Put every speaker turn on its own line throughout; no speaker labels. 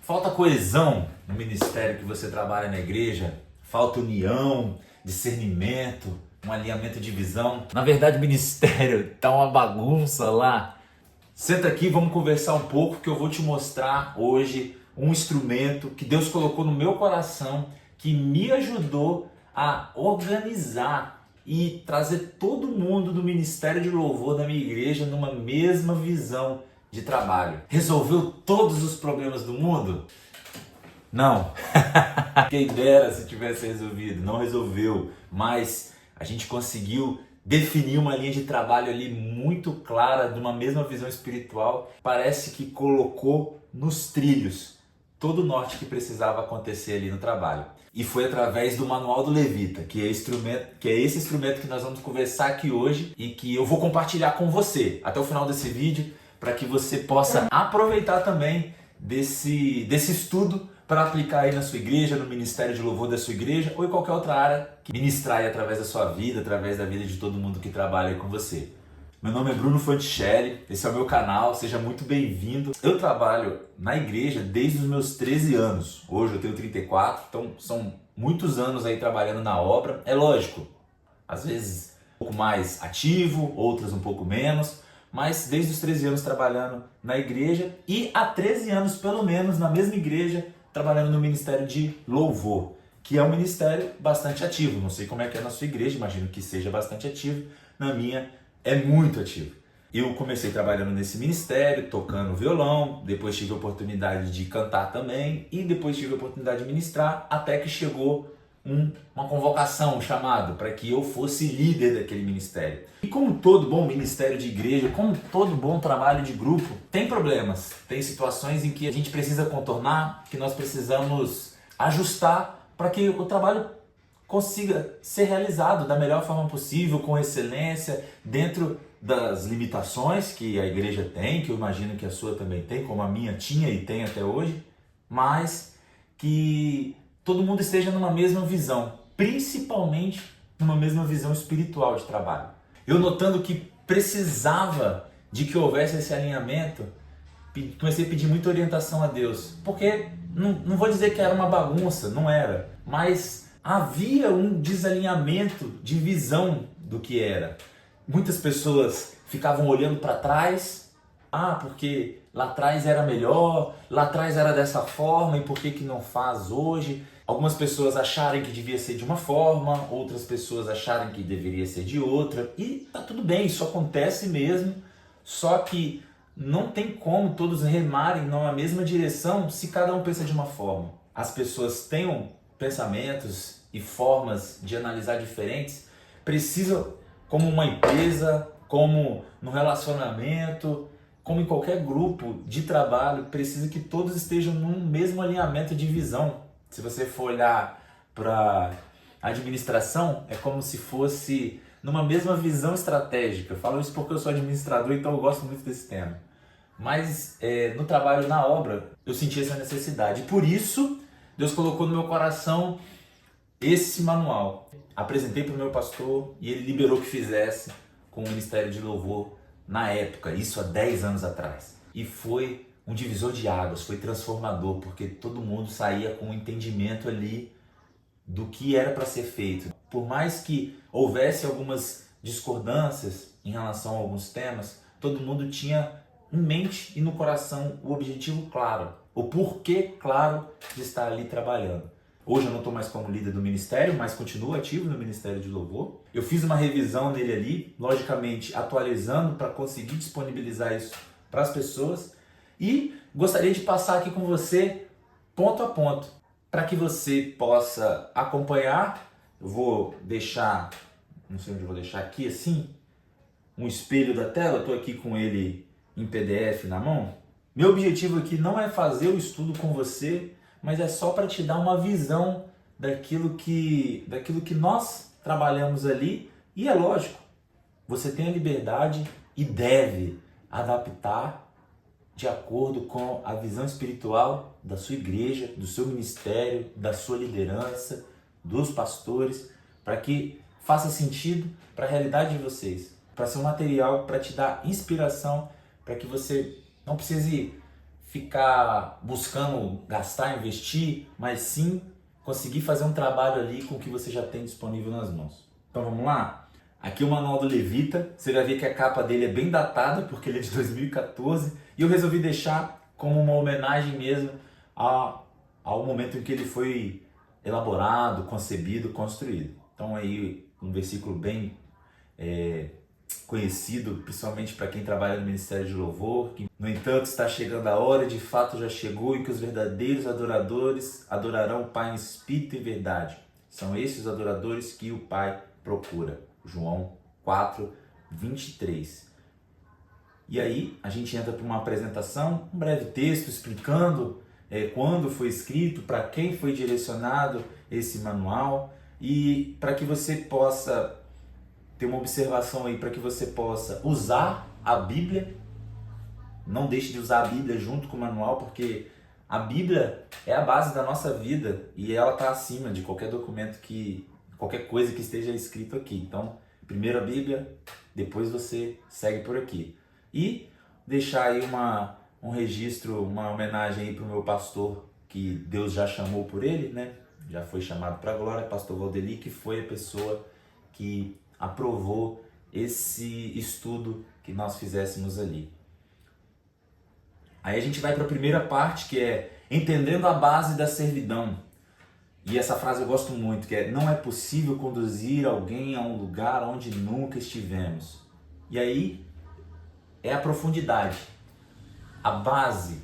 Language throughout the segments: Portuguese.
Falta coesão no ministério que você trabalha na igreja, falta união, discernimento, um alinhamento de visão. Na verdade, o ministério tá uma bagunça lá. Senta aqui, vamos conversar um pouco que eu vou te mostrar hoje um instrumento que Deus colocou no meu coração, que me ajudou a organizar e trazer todo mundo do ministério de louvor da minha igreja numa mesma visão de trabalho. Resolveu todos os problemas do mundo? Não. Quem dera se tivesse resolvido. Não resolveu, mas a gente conseguiu definir uma linha de trabalho ali muito clara, de uma mesma visão espiritual. Parece que colocou nos trilhos todo o norte que precisava acontecer ali no trabalho. E foi através do Manual do Levita, que é esse instrumento que nós vamos conversar aqui hoje e que eu vou compartilhar com você até o final desse vídeo, para que você possa aproveitar também desse estudo para aplicar aí na sua igreja, no ministério de louvor da sua igreja ou em qualquer outra área que ministrar aí através da sua vida, através da vida de todo mundo que trabalha aí com você. Meu nome é Bruno Fanticelli, esse é o meu canal, seja muito bem-vindo. Eu trabalho na igreja desde os meus 13 anos, hoje eu tenho 34, então são muitos anos aí trabalhando na obra. É lógico, às vezes um pouco mais ativo, outras um pouco menos, mas desde os 13 anos trabalhando na igreja e há 13 anos pelo menos na mesma igreja trabalhando no ministério de louvor, que é um ministério bastante ativo. Não sei como é que é na sua igreja, imagino que seja bastante ativo, na minha é muito ativo. Eu comecei trabalhando nesse ministério, tocando violão, depois tive a oportunidade de cantar também e depois tive a oportunidade de ministrar, até que chegou uma convocação, um chamado para que eu fosse líder daquele ministério. E como todo bom ministério de igreja, como todo bom trabalho de grupo, tem problemas, tem situações em que a gente precisa contornar, que nós precisamos ajustar para que o trabalho consiga ser realizado da melhor forma possível, com excelência, dentro das limitações que a igreja tem, que eu imagino que a sua também tem, como a minha tinha e tem até hoje, mas que todo mundo esteja numa mesma visão, principalmente numa mesma visão espiritual de trabalho. Eu notando que precisava de que houvesse esse alinhamento, comecei a pedir muita orientação a Deus, porque não vou dizer que era uma bagunça, não era, mas havia um desalinhamento de visão do que era. Muitas pessoas ficavam olhando para trás, porque lá atrás era melhor, lá atrás era dessa forma e por que não faz hoje? Algumas pessoas acharem que devia ser de uma forma, outras pessoas acharem que deveria ser de outra, e tá tudo bem, isso acontece mesmo, só que não tem como todos remarem na mesma direção se cada um pensa de uma forma. As pessoas tenham pensamentos e formas de analisar diferentes, precisam, como uma empresa, como no relacionamento, como em qualquer grupo de trabalho, precisa que todos estejam num mesmo alinhamento de visão. Se você for olhar para a administração, é como se fosse numa mesma visão estratégica. Eu falo isso porque eu sou administrador, então eu gosto muito desse tema. Mas no trabalho, na obra, eu senti essa necessidade. E por isso, Deus colocou no meu coração esse manual. Apresentei para o meu pastor e ele liberou que fizesse com o Ministério de Louvor na época, isso há 10 anos atrás. E foi um divisor de águas, foi transformador, porque todo mundo saía com um entendimento ali do que era para ser feito. Por mais que houvesse algumas discordâncias em relação a alguns temas, todo mundo tinha em mente e no coração o objetivo claro, o porquê claro de estar ali trabalhando. Hoje eu não estou mais como líder do ministério, mas continuo ativo no Ministério de Louvor. Eu fiz uma revisão nele ali, logicamente atualizando para conseguir disponibilizar isso para as pessoas. E gostaria de passar aqui com você ponto a ponto, para que você possa acompanhar. Eu vou deixar, não sei onde eu vou deixar aqui assim, um espelho da tela, eu estou aqui com ele em PDF na mão. Meu objetivo aqui não é fazer o estudo com você, mas é só para te dar uma visão daquilo que nós trabalhamos ali. E é lógico, você tem a liberdade e deve adaptar de acordo com a visão espiritual da sua igreja, do seu ministério, da sua liderança, dos pastores, para que faça sentido para a realidade de vocês, para ser um material para te dar inspiração, para que você não precise ficar buscando gastar, investir, mas sim conseguir fazer um trabalho ali com o que você já tem disponível nas mãos. Então vamos lá? Aqui o Manual do Levita, você vai ver que a capa dele é bem datada, porque ele é de 2014, e eu resolvi deixar como uma homenagem mesmo ao momento em que ele foi elaborado, concebido, construído. Então aí um versículo bem conhecido, principalmente para quem trabalha no Ministério de Louvor, que, no entanto, está chegando a hora, de fato já chegou, e que os verdadeiros adoradores adorarão o Pai em espírito e verdade. São esses os adoradores que o Pai procura. João 4, 23. E aí a gente entra para uma apresentação, um breve texto explicando quando foi escrito, para quem foi direcionado esse manual, e para que você possa ter uma observação aí, para que você possa usar a Bíblia. Não deixe de usar a Bíblia junto com o manual, porque a Bíblia é a base da nossa vida e ela está acima de qualquer documento, qualquer coisa que esteja escrito aqui. Então, primeiro a Bíblia, depois você segue por aqui. E deixar aí um registro, uma homenagem aí para o meu pastor, que Deus já chamou por ele, né? Já foi chamado para a glória, pastor Valdeli, que foi a pessoa que aprovou esse estudo que nós fizéssemos ali. Aí a gente vai para a primeira parte, que é entendendo a base da servidão. E essa frase eu gosto muito, que é: não é possível conduzir alguém a um lugar onde nunca estivemos. E aí é a profundidade, a base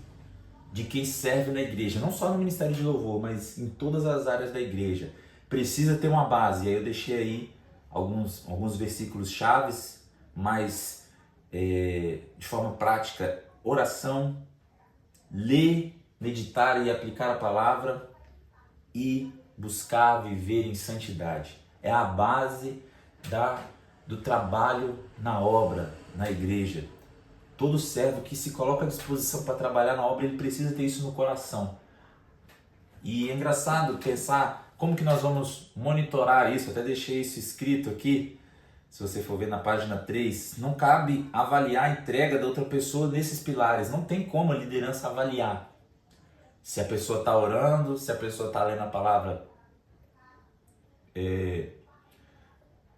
de quem serve na igreja, não só no Ministério de Louvor, mas em todas as áreas da igreja. Precisa ter uma base. E aí eu deixei aí alguns versículos chaves, mas de forma prática: oração, ler, meditar e aplicar a palavra e buscar viver em santidade. É a base do trabalho na obra, na igreja. Todo servo que se coloca à disposição para trabalhar na obra, ele precisa ter isso no coração. E é engraçado pensar como que nós vamos monitorar isso. Eu até deixei isso escrito aqui, se você for ver na página 3. Não cabe avaliar a entrega da outra pessoa nesses pilares. Não tem como a liderança avaliar se a pessoa está orando, se a pessoa está lendo a palavra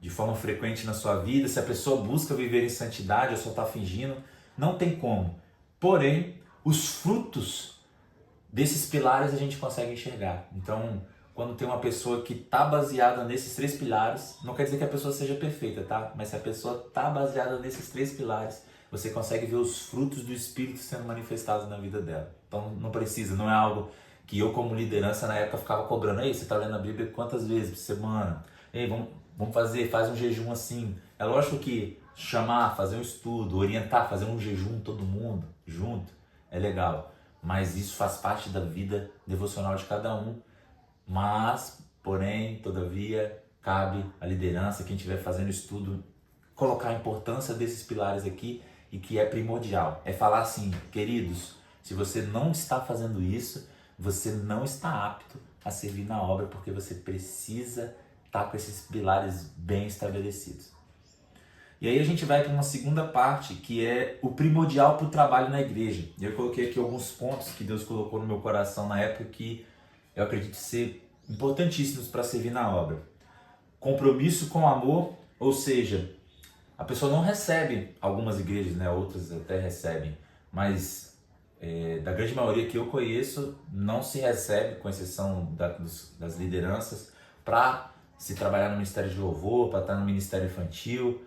de forma frequente na sua vida, se a pessoa busca viver em santidade ou só está fingindo. Não tem como. Porém, os frutos desses pilares a gente consegue enxergar. Então, quando tem uma pessoa que está baseada nesses 3 pilares, não quer dizer que a pessoa seja perfeita, tá? Mas se a pessoa está baseada nesses 3 pilares, você consegue ver os frutos do Espírito sendo manifestados na vida dela. Então não precisa, não é algo que eu como liderança na época ficava cobrando. Ei, você está lendo a Bíblia quantas vezes por semana? Ei, vamos faz um jejum assim. É lógico que chamar, fazer um estudo, orientar, fazer um jejum todo mundo junto, é legal. Mas isso faz parte da vida devocional de cada um. Mas, porém, todavia, cabe à liderança, quem estiver fazendo estudo, colocar a importância desses pilares aqui, e que é primordial. É falar assim: queridos, se você não está fazendo isso, você não está apto a servir na obra, porque você precisa estar com esses pilares bem estabelecidos. E aí a gente vai para uma segunda parte, que é o primordial para o trabalho na igreja. Eu coloquei aqui alguns pontos que Deus colocou no meu coração na época que eu acredito ser importantíssimos para servir na obra. Compromisso com amor, ou seja, a pessoa não recebe, algumas igrejas, né, outras até recebem, mas da grande maioria que eu conheço, não se recebe, com exceção das lideranças, para se trabalhar no Ministério de Louvor, para estar no Ministério Infantil.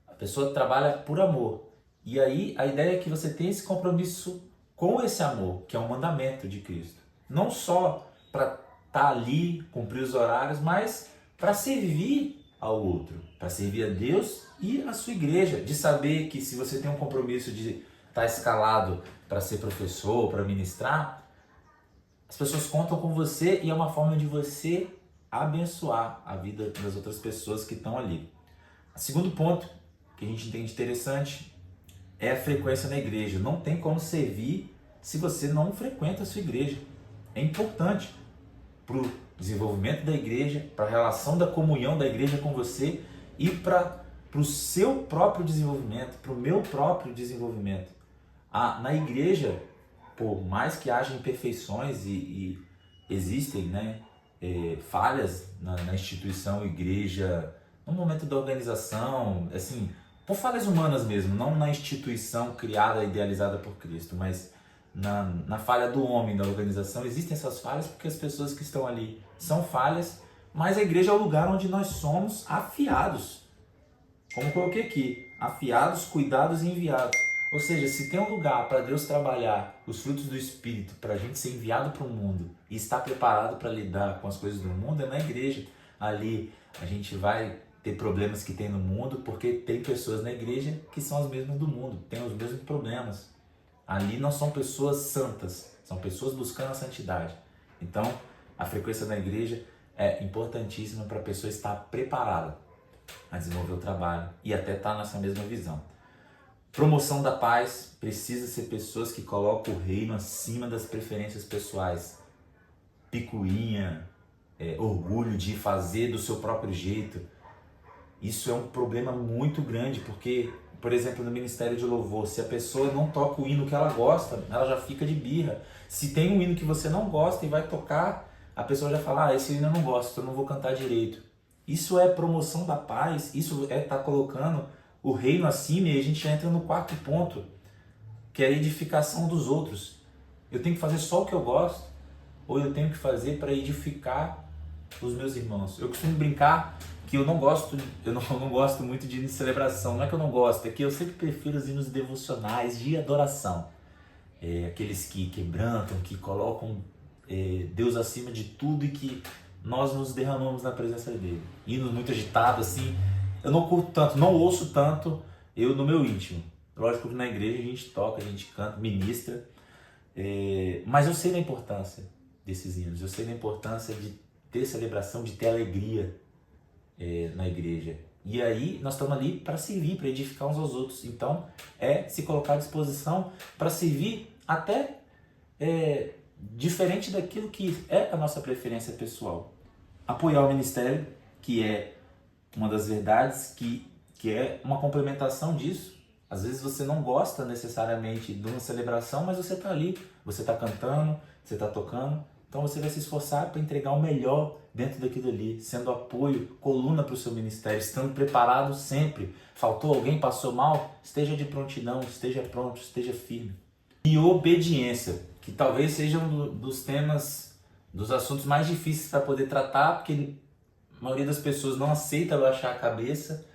A pessoa trabalha por amor. E aí a ideia é que você tenha esse compromisso com esse amor, que é um mandamento de Cristo. Não só para estar ali, cumprir os horários, mas para servir ao outro, para servir a Deus e a sua igreja, de saber que se você tem um compromisso de estar escalado para ser professor, para ministrar, as pessoas contam com você e é uma forma de você abençoar a vida das outras pessoas que estão ali. O segundo ponto que a gente entende interessante é a frequência na igreja. Não tem como servir se você não frequenta a sua igreja. É importante para o desenvolvimento da igreja, para a relação da comunhão da igreja com você e para o seu próprio desenvolvimento, para o meu próprio desenvolvimento. Na igreja, por mais que haja imperfeições e existem, né, falhas na instituição igreja, no momento da organização, assim, por falhas humanas mesmo, não na instituição criada, idealizada por Cristo, mas na falha do homem, da organização, existem essas falhas porque as pessoas que estão ali são falhas, mas a igreja é o lugar onde nós somos afiados. Como coloquei aqui, afiados, cuidados e enviados. Ou seja, se tem um lugar para Deus trabalhar os frutos do Espírito, para a gente ser enviado para o mundo e estar preparado para lidar com as coisas do mundo, é na igreja. Ali a gente vai ter problemas que tem no mundo, porque tem pessoas na igreja que são as mesmas do mundo, têm os mesmos problemas. Ali não são pessoas santas, são pessoas buscando a santidade. Então, a frequência na igreja é importantíssima para a pessoa estar preparada a desenvolver o trabalho e até estar nessa mesma visão. Promoção da paz precisa ser pessoas que colocam o reino acima das preferências pessoais. Picuinha, orgulho de fazer do seu próprio jeito. Isso é um problema muito grande, porque, por exemplo, no Ministério de Louvor, se a pessoa não toca o hino que ela gosta, ela já fica de birra. Se tem um hino que você não gosta e vai tocar, a pessoa já fala, esse hino eu não gosto, então eu não vou cantar direito. Isso é promoção da paz, isso é estar colocando o reino acima, e a gente já entra no quarto ponto, que é a edificação dos outros. Eu tenho que fazer só o que eu gosto, ou eu tenho que fazer para edificar os meus irmãos? Eu costumo brincar que eu não gosto muito de hino de celebração. Não é que eu não gosto, é que eu sempre prefiro os hinos devocionais de adoração. Aqueles que quebrantam, que colocam Deus acima de tudo e que nós nos derramamos na presença dele. Hinos muito agitados, assim, eu não curto tanto, não ouço tanto eu no meu íntimo. Lógico que na igreja a gente toca, a gente canta, ministra, mas eu sei da importância desses hinos, eu sei da importância de ter celebração, de ter alegria na igreja. E aí nós estamos ali para servir, para edificar uns aos outros. Então se colocar à disposição para servir até diferente daquilo que é a nossa preferência pessoal. Apoiar o ministério, que é uma das verdades, que é uma complementação disso. Às vezes você não gosta necessariamente de uma celebração, mas você está ali, você está cantando, você está tocando, então você vai se esforçar para entregar o melhor dentro daquilo ali, sendo apoio, coluna para o seu ministério, estando preparado sempre. Faltou alguém, passou mal? Esteja de prontidão, esteja pronto, esteja firme. E obediência, que talvez seja um dos temas, dos assuntos mais difíceis para poder tratar, porque a maioria das pessoas não aceita baixar a cabeça,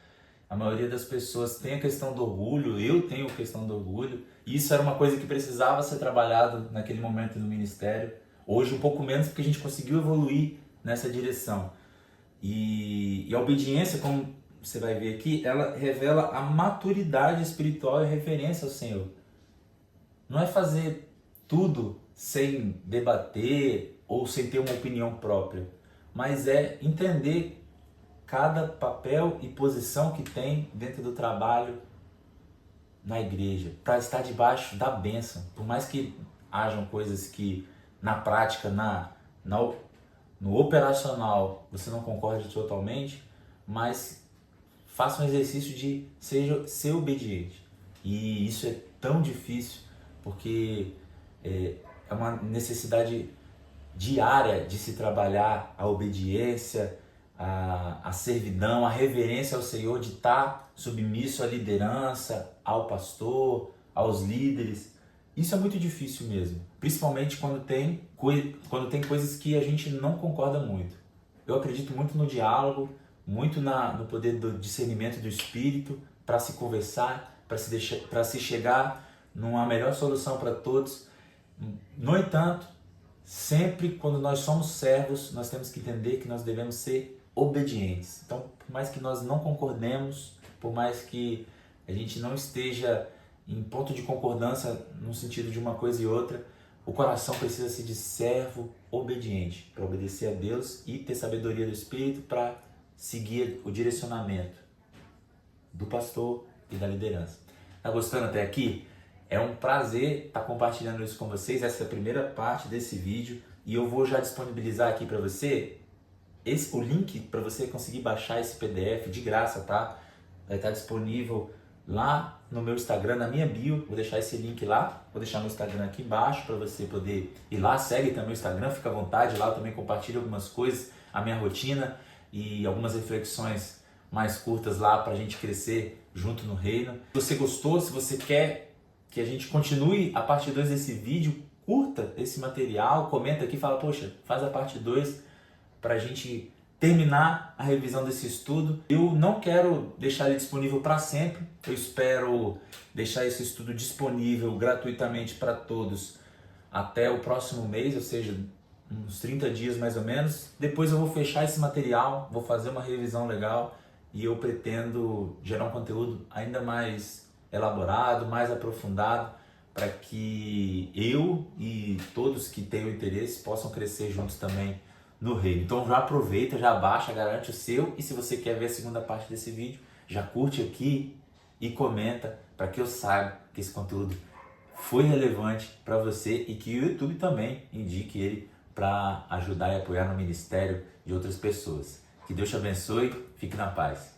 a maioria das pessoas tem a questão do orgulho, eu tenho a questão do orgulho, e isso era uma coisa que precisava ser trabalhado naquele momento no ministério. Hoje um pouco menos, porque a gente conseguiu evoluir nessa direção. E a obediência, como você vai ver aqui, ela revela a maturidade espiritual e reverência ao Senhor. Não é fazer tudo sem debater ou sem ter uma opinião própria, mas é entender cada papel e posição que tem dentro do trabalho na igreja, para estar debaixo da bênção. Por mais que hajam coisas que na prática, no operacional, você não concorde totalmente, mas faça um exercício de ser obediente. E isso é tão difícil, porque é uma necessidade diária de se trabalhar a obediência, a servidão, a reverência ao Senhor, de estar submisso à liderança, ao pastor, aos líderes. Isso é muito difícil mesmo, principalmente quando tem coisas que a gente não concorda muito. Eu acredito muito no diálogo, muito no poder do discernimento do Espírito, para se conversar, para se chegar numa melhor solução para todos. No entanto, sempre quando nós somos servos, nós temos que entender que nós devemos ser obedientes. Então, por mais que nós não concordemos, por mais que a gente não esteja em ponto de concordância no sentido de uma coisa e outra, o coração precisa ser de servo obediente, para obedecer a Deus e ter sabedoria do Espírito para seguir o direcionamento do pastor e da liderança. Tá gostando até aqui? É um prazer estar compartilhando isso com vocês, essa é a primeira parte desse vídeo, e eu vou já disponibilizar aqui para você o link para você conseguir baixar esse PDF de graça, tá? Vai estar disponível lá no meu Instagram, na minha bio, vou deixar esse link lá, vou deixar meu Instagram aqui embaixo para você poder ir lá, segue também o Instagram, fica à vontade, lá eu também compartilho algumas coisas, a minha rotina e algumas reflexões mais curtas lá para a gente crescer junto no reino. Se você gostou, se você quer que a gente continue a parte 2 desse vídeo, curta esse material, comenta aqui, fala, poxa, faz a parte 2 para a gente terminar a revisão desse estudo. Eu não quero deixar ele disponível para sempre, eu espero deixar esse estudo disponível gratuitamente para todos até o próximo mês, ou seja, uns 30 dias mais ou menos. Depois eu vou fechar esse material, vou fazer uma revisão legal e eu pretendo gerar um conteúdo ainda mais elaborado, mais aprofundado, para que eu e todos que tenham interesse possam crescer juntos também no reino. Então já aproveita, já baixa, garante o seu, e se você quer ver a segunda parte desse vídeo, já curte aqui e comenta para que eu saiba que esse conteúdo foi relevante para você e que o YouTube também indique ele para ajudar e apoiar no ministério de outras pessoas. Que Deus te abençoe, fique na paz.